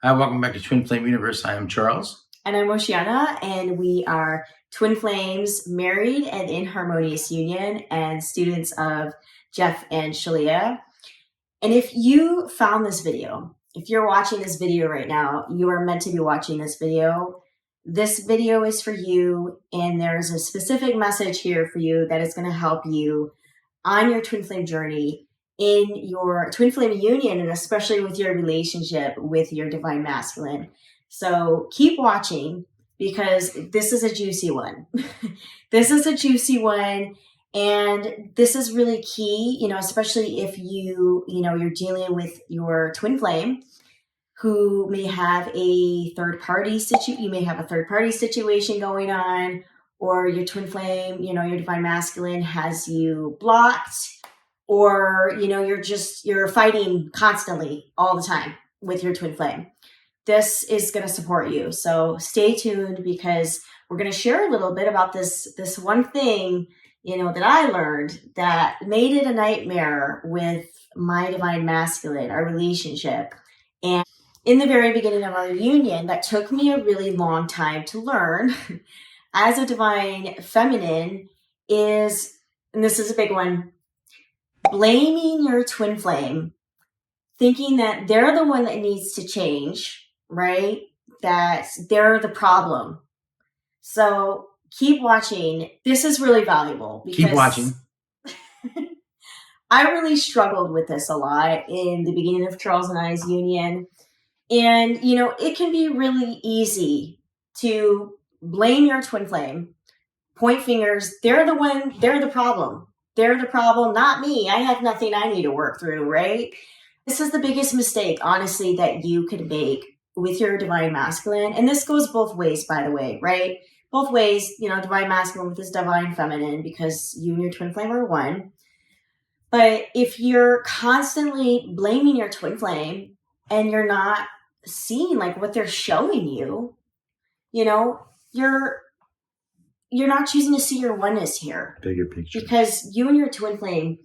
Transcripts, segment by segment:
Hi, welcome back to Twin Flame Universe. I am Charles. And I'm Oceana, and we are twin flames, married and in harmonious union, and students of Jeff and Shalia. And if you found this video, if you're watching this video right now, you are meant to be watching this video. This video is for you, and there's a specific message here for you that is going to help you on your twin flame journey, in your twin flame union, and especially with your relationship with your divine masculine. So keep watching, because this is a juicy one. This is a juicy one. And this is really key, especially if you're dealing with your twin flame who may have a third party situation going on, or your twin flame, your divine masculine has you blocked, or, you're fighting constantly all the time with your twin flame. This is going to support you. So stay tuned, because we're going to share a little bit about this one thing, that I learned that made it a nightmare with my divine masculine, our relationship. And in the very beginning of our union, that took me a really long time to learn as a divine feminine is, and this is a big one, blaming your twin flame, thinking that they're the one that needs to change, right? That they're the problem. So keep watching. This is really valuable, because Keep watching. I really struggled with this a lot in the beginning of Charles and I's union. And, it can be really easy to blame your twin flame, point fingers. They're the problem. They're the problem, not me. I have nothing I need to work through, right? This is the biggest mistake, honestly, that you could make with your divine masculine. And this goes both ways, by the way, right? Both ways, divine masculine with this divine feminine, because you and your twin flame are one. But if you're constantly blaming your twin flame and you're not seeing like what they're showing you, you're not choosing to see your oneness here. Bigger picture. Because you and your twin flame,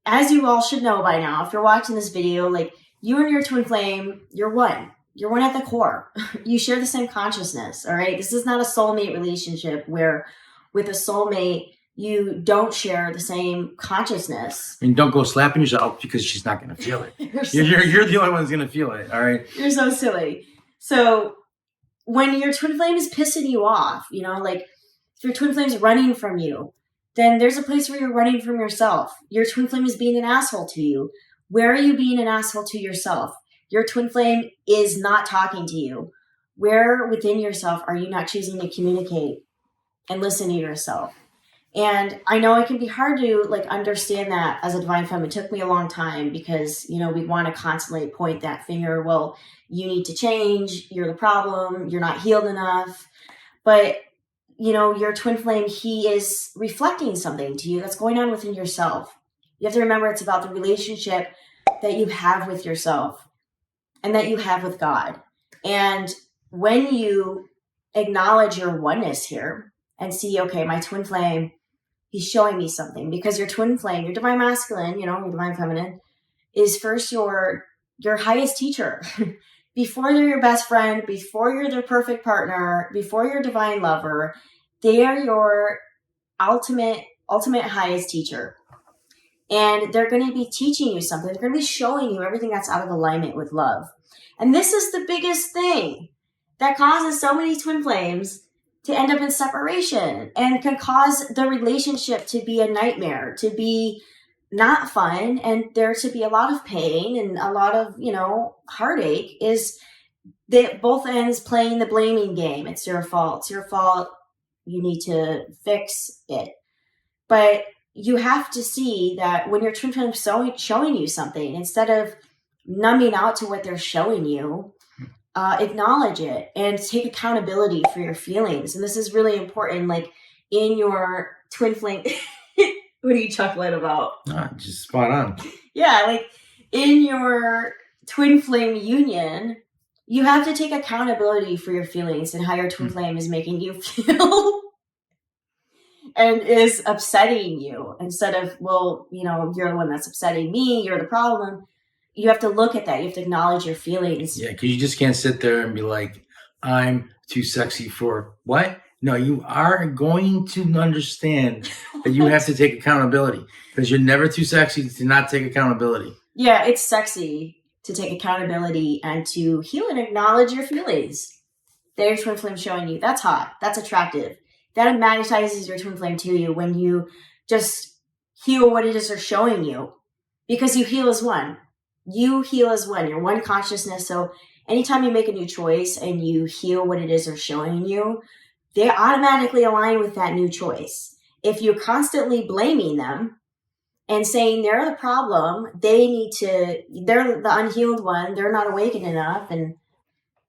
as you all should know by now, if you're watching this video, like, you and your twin flame, you're one. You're one at the core. You share the same consciousness, all right? This is not a soulmate relationship where with a soulmate, you don't share the same consciousness. And don't go slapping yourself, because she's not going to feel it. You're the only one who's going to feel it, all right? You're so silly. So when your twin flame is pissing you off, like if your twin flame is running from you, then there's a place where you're running from yourself. Your twin flame is being an asshole to you. Where are you being an asshole to yourself? Your twin flame is not talking to you. Where within yourself are you not choosing to communicate and listen to yourself? And I know it can be hard to understand that as a divine feminine. It took me a long time, because, we want to constantly point that finger. Well, you need to change. You're the problem. You're not healed enough. But your twin flame, he is reflecting something to you that's going on within yourself. You have to remember it's about the relationship that you have with yourself and that you have with God. And when you acknowledge your oneness here and see, okay, my twin flame, he's showing me something, because your twin flame, your divine masculine, your divine feminine, is first your highest teacher. Before they're your best friend, before you're their perfect partner, before your divine lover, they are your ultimate highest teacher. And they're going to be teaching you something. They're going to be showing you everything that's out of alignment with love. And this is the biggest thing that causes so many twin flames to end up in separation, and can cause the relationship to be a nightmare, to be not fun, and there to be a lot of pain and a lot of, heartache, is that both ends playing the blaming game. It's your fault. It's your fault. You need to fix it. But you have to see that when your twin flame is showing you something, instead of numbing out to what they're showing you, acknowledge it and take accountability for your feelings. And this is really important. Like in your twin flame, what are you chuckling about? Just spot on. Yeah, like in your twin flame union, you have to take accountability for your feelings and how your twin flame is making you feel and is upsetting you, instead of, well, you're the one that's upsetting me, you're the problem. you have to look at that. You have to acknowledge your feelings. Yeah, because you just can't sit there and be like, I'm too sexy for what? No, you are going to understand that you have to take accountability because you're never too sexy to not take accountability. Yeah, it's sexy to take accountability and to heal and acknowledge your feelings. There's twin flame showing you. That's hot. That's attractive. That magnetizes your twin flame to you when you just heal what it is they're showing you. Because you heal as one. You heal as one. You're one consciousness. So anytime you make a new choice and you heal what it is they're showing you, they automatically align with that new choice. If you're constantly blaming them and saying they're the problem, they're the unhealed one, they're not awakened enough, and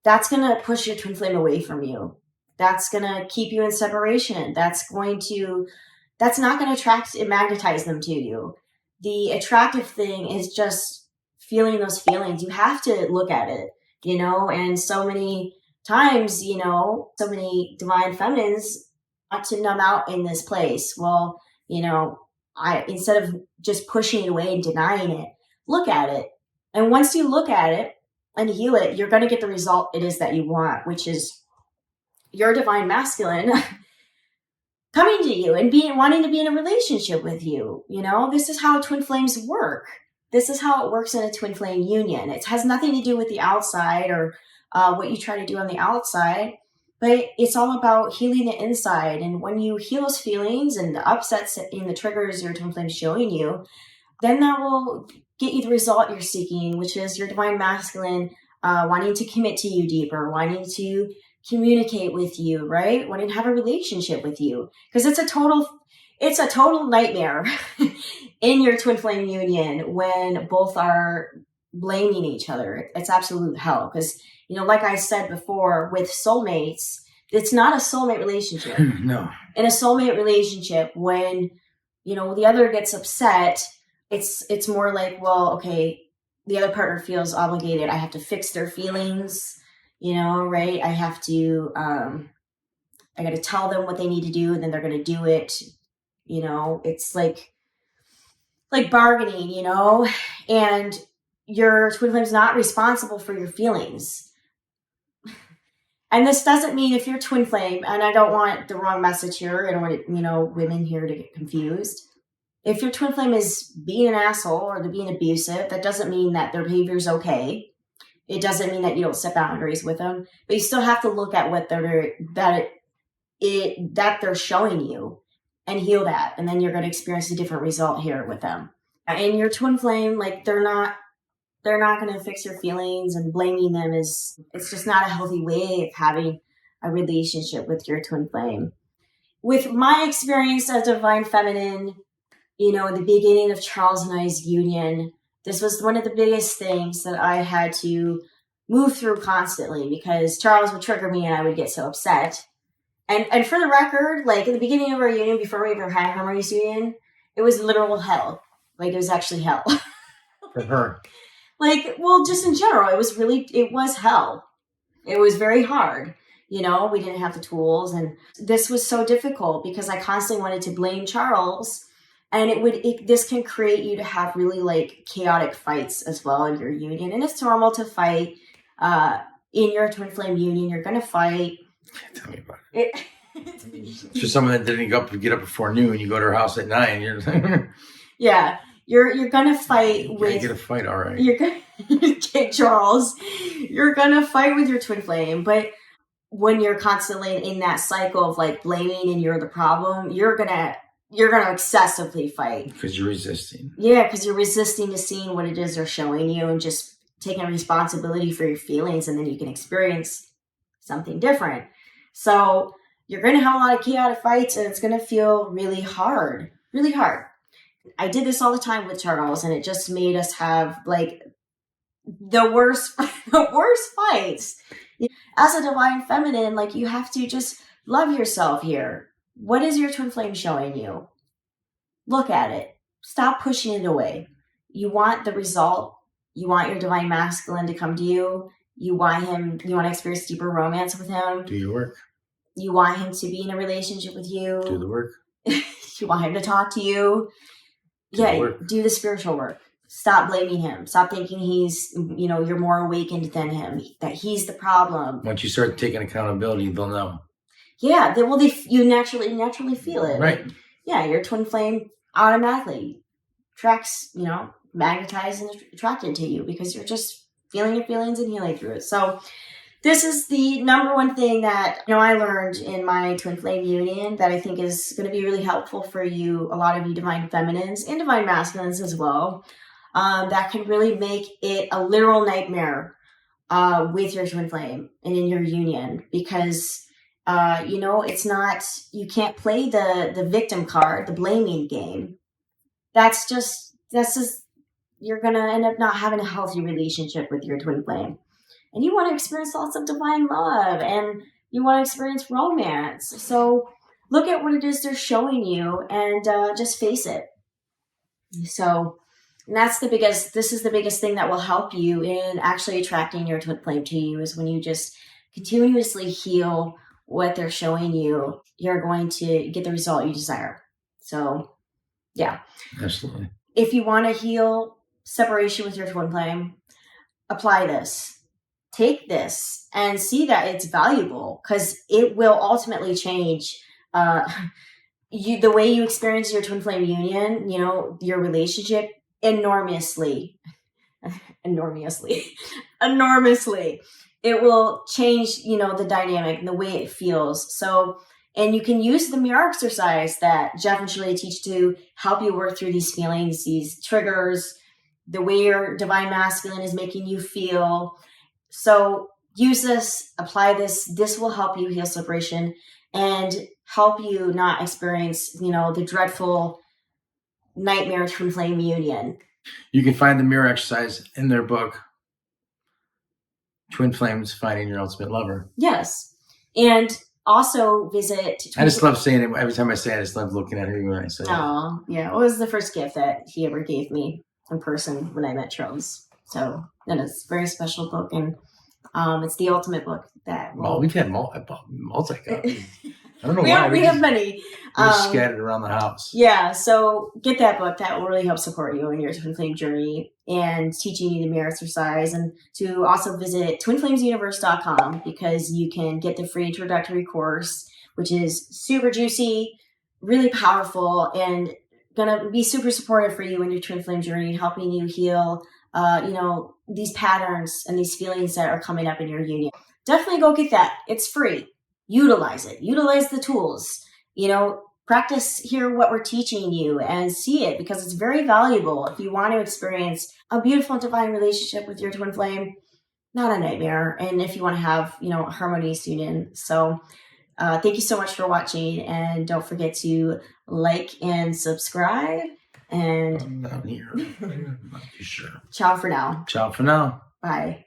that's going to push your twin flame away from you. That's going to keep you in separation. That's not going to attract and magnetize them to you. The attractive thing is just feeling those feelings. You have to look at it, and so many times, so many divine feminines want to numb out in this place. Well, instead of just pushing it away and denying it, look at it. And once you look at it and heal it, you're going to get the result it is that you want, which is your divine masculine coming to you and wanting to be in a relationship with you. This is how twin flames work. This is how it works in a twin flame union. It has nothing to do with the outside or what you try to do on the outside, but it's all about healing the inside. And when you heal those feelings and the upsets and the triggers your twin flame showing you, then that will get you the result you're seeking, which is your divine masculine wanting to commit to you deeper, wanting to communicate with you, right? Wanting to have a relationship with you. Because it's a total nightmare in your twin flame union when both are blaming each other. It's absolute hell. Because, like I said before, with soulmates, it's not a soulmate relationship. No. In a soulmate relationship, when, the other gets upset, it's more like, well, okay, the other partner feels obligated. I have to fix their feelings, right? I have to, I got to tell them what they need to do, and then they're going to do it. It's like bargaining, and your twin flame's not responsible for your feelings. And this doesn't mean if you're twin flame, and I don't want the wrong message here. I don't want, women here to get confused. If your twin flame is being an asshole or they're being abusive, that doesn't mean that their behavior is okay. It doesn't mean that you don't set boundaries with them, but you still have to look at what that they're showing you and heal that. And then you're going to experience a different result here with them. And your twin flame, they're not going to fix your feelings, and blaming them it's just not a healthy way of having a relationship with your twin flame. With my experience as divine feminine, in the beginning of Charles and I's union, this was one of the biggest things that I had to move through constantly, because Charles would trigger me and I would get so upset. And for the record, in the beginning of our union, before we ever had Harmonious Union, it was literal hell. It was actually hell. For her. Just in general, it was hell. It was very hard. We didn't have the tools, and this was so difficult because I constantly wanted to blame Charles. And this can create you to have really chaotic fights as well in your union. And it's normal to fight in your twin flame union. You're going to fight. Tell me about it. For someone that didn't get up before noon, you go to her house at 9. Yeah, you're going to fight with. You get a fight, all right. You're going to Charles. You're going to fight with your twin flame, but when you're constantly in that cycle of blaming and you're the problem, you're gonna excessively fight. Because you're resisting. Yeah, because you're resisting to seeing what it is they're showing you and just taking responsibility for your feelings, and then you can experience something different. So you're going to have a lot of chaotic fights, and it's going to feel really hard. Really hard. I did this all the time with Charles, and it just made us have the worst fights. As a divine feminine, you have to just love yourself here. What is your twin flame showing you? Look at it. Stop pushing it away. You want the result. You want your divine masculine to come to you. You want to experience deeper romance with him. Do your work. You want him to be in a relationship with you. Do the work. You want him to talk to you. Do the spiritual work. stop blaming him. Stop thinking he's, you're more awakened than him, that he's the problem. Once you start taking accountability, they'll know. Yeah, you naturally feel it. Right. Like, yeah, your twin flame automatically tracks, magnetized and attracted to you because you're just feeling your feelings and healing through it. So this is the number one thing that I learned in my twin flame union that I think is going to be really helpful for you, a lot of you divine feminines and divine masculines as well. That can really make it a literal nightmare with your twin flame and in your union because it's not, you can't play the victim card, the blaming game. That's just, you're going to end up not having a healthy relationship with your twin flame. And you want to experience lots of divine love and you want to experience romance. So look at what it is they're showing you and just face it. So, and this is the biggest thing that will help you in actually attracting your twin flame to you is when you just continuously heal what they're showing you, you're going to get the result you desire. So, yeah. Absolutely. If you want to heal separation with your twin flame, apply this. Take this and see that it's valuable because it will ultimately change the way you experience your twin flame union, your relationship enormously. It will change, the dynamic and the way it feels. So, and you can use the mirror exercise that Jeff and Shirley teach to help you work through these feelings, these triggers, the way your divine masculine is making you feel. So use this, apply this. This will help you heal separation and help you not experience, the dreadful nightmare twin flame union. You can find the mirror exercise in their book, Twin Flames, Finding Your Ultimate Lover. Yes. And also visit... I just love saying it. Every time I say it, I just love looking at her when I say it. Oh, yeah. It was the first gift that he ever gave me in person when I met Charles. So that is a very special book. And it's the ultimate book that... Well, we've had multi copies. I don't know why. We have many. We're scattered around the house. Yeah, so get that book. That will really help support you in your twin flame journey and teaching you the mirror exercise. And to also visit twinflamesuniverse.com because you can get the free introductory course, which is super juicy, really powerful, and going to be super supportive for you in your twin flame journey, helping you heal, these patterns and these feelings that are coming up in your union. Definitely go get that. It's free. Utilize it. Utilize the tools. Practice, hear what we're teaching you and see it because it's very valuable if you want to experience a beautiful divine relationship with your twin flame, not a nightmare. And if you want to have, a harmonious union. So thank you so much for watching and don't forget to like and subscribe and I'm down here. I'm not too sure. Ciao for now. Ciao for now. Bye.